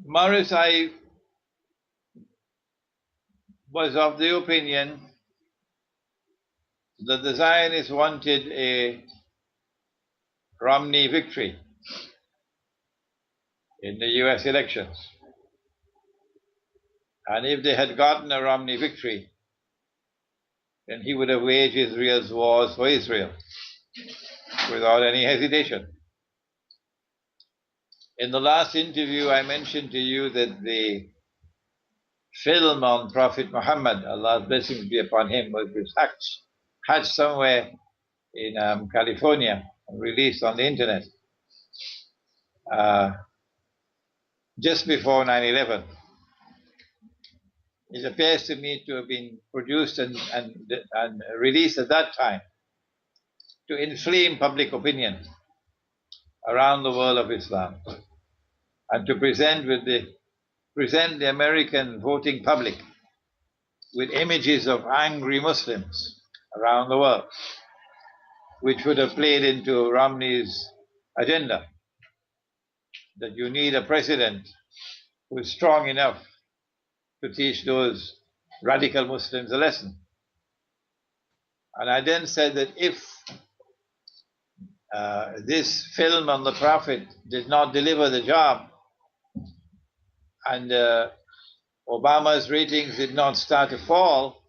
Morris, I was of the opinion that the Zionists wanted a Romney victory in the US elections. And if they had gotten a Romney victory, then he would have waged Israel's wars for Israel without any hesitation. In the last interview, I mentioned to you that the film on Prophet Muhammad, Allah's blessings be upon him, was hatched somewhere in California and released on the internet just before 9/11. It appears to me to have been produced and released at that time to inflame public opinion around the world of Islam and to present the American voting public with images of angry Muslims around the world, which would have played into Romney's agenda, that you need a president who is strong enough to teach those radical Muslims a lesson. And I then said that if this film on the Prophet did not deliver the job and Obama's ratings did not start to fall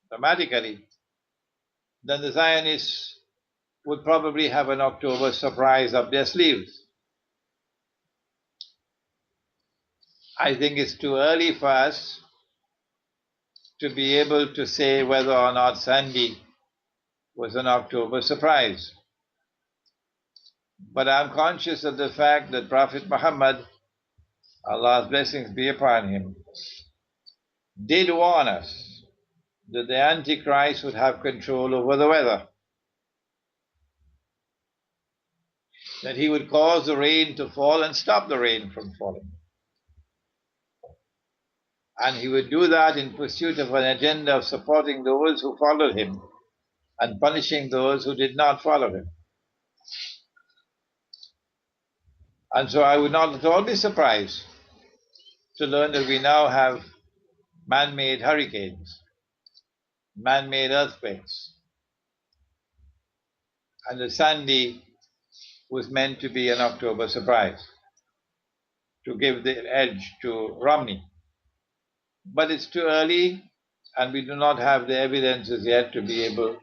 dramatically, then the Zionists would probably have an October surprise up their sleeves. I think it's too early for us to be able to say whether or not Sandy was an October surprise. But I'm conscious of the fact that Prophet Muhammad, Allah's blessings be upon him, did warn us that the Antichrist would have control over the weather, that he would cause the rain to fall and stop the rain from falling. And he would do that in pursuit of an agenda of supporting those who followed him and punishing those who did not follow him. And so I would not at all be surprised to learn that we now have man-made hurricanes, man-made earthquakes, and the Sandy was meant to be an October surprise, to give the edge to Romney. But it's too early, and we do not have the evidences yet to be able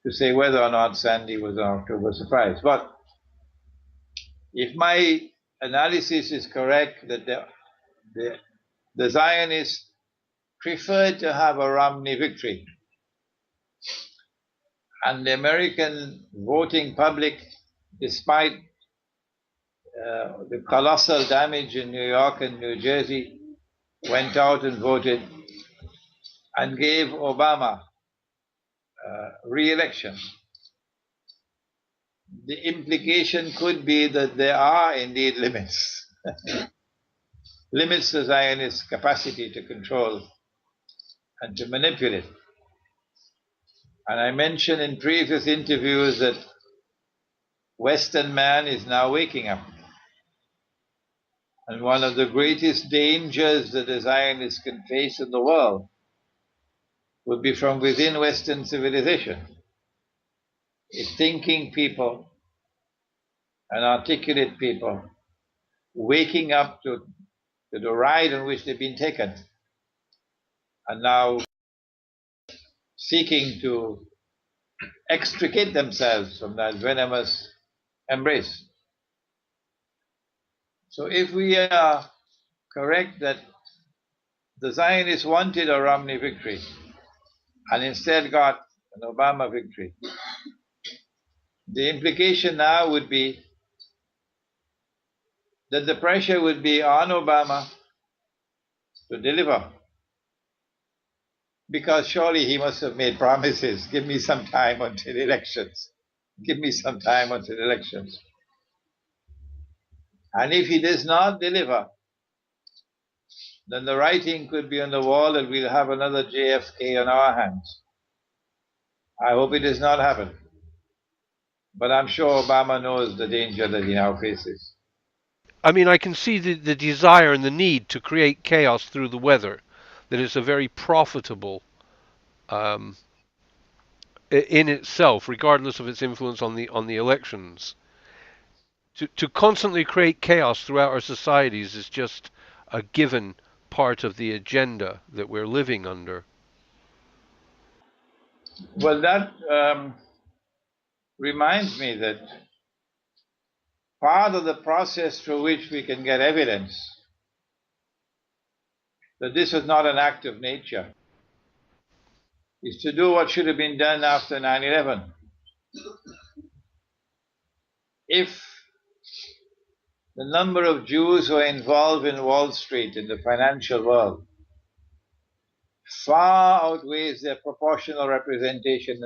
to say whether or not Sandy was an October surprise. But if my analysis is correct, that the Zionists preferred to have a Romney victory, and the American voting public, despite the colossal damage in New York and New Jersey, went out and voted and gave Obama re-election. The implication could be that there are indeed limits, limits to Zionist capacity to control and to manipulate. And I mentioned in previous interviews that Western man is now waking up. And one of the greatest dangers that the Zionists can face in the world would be from within Western civilization. It's thinking people and articulate people waking up to the ride on which they've been taken and now seeking to extricate themselves from that venomous embrace. So if we are correct that the Zionists wanted a Romney victory and instead got an Obama victory, the implication now would be that the pressure would be on Obama to deliver, because surely he must have made promises. Give me some time until elections. Give me some time until elections. And if he does not deliver, then the writing could be on the wall that we'll have another JFK on our hands. I hope it does not happen. But I'm sure Obama knows the danger that he now faces. I mean, I can see the desire and the need to create chaos through the weather. That is a very profitable um, in itself, regardless of its influence on the elections. To constantly create chaos throughout our societies is just a given part of the agenda that we're living under. Well, that reminds me that part of the process through which we can get evidence that this was not an act of nature is to do what should have been done after 9/11. If the number of Jews who are involved in Wall Street in the financial world far outweighs their proportional representation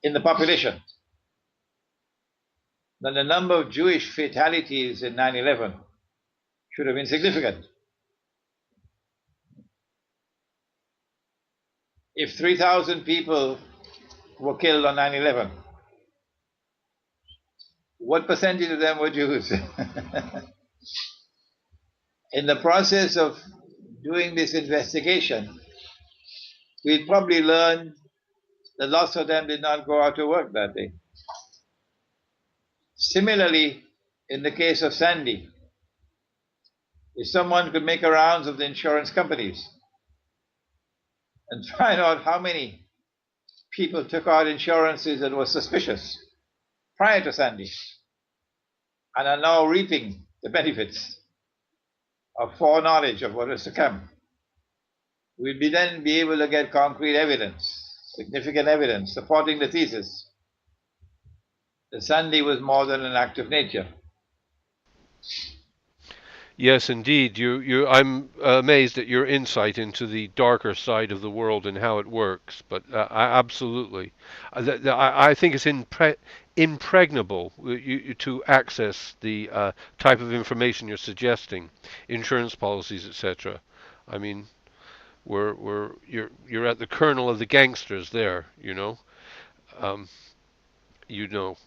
in the population, then the number of Jewish fatalities in 9/11 should have been significant. If 3,000 people were killed on 9/11, what percentage of them were Jews? In the process of doing this investigation, we'd probably learn that lots of them did not go out to work that day. Similarly, in the case of Sandy, if someone could make a rounds of the insurance companies and find out how many people took out insurances that were suspicious prior to Sandy and are now reaping the benefits of foreknowledge of what is to come, we'd then be able to get concrete evidence, significant evidence, supporting the thesis that Sandy was more than an act of nature. Yes, indeed. I'm amazed at your insight into the darker side of the world and how it works. But absolutely, I think it's impregnable to access the type of information you're suggesting, insurance policies, etc. I mean, you're at the kernel of the gangsters there. Um, you know.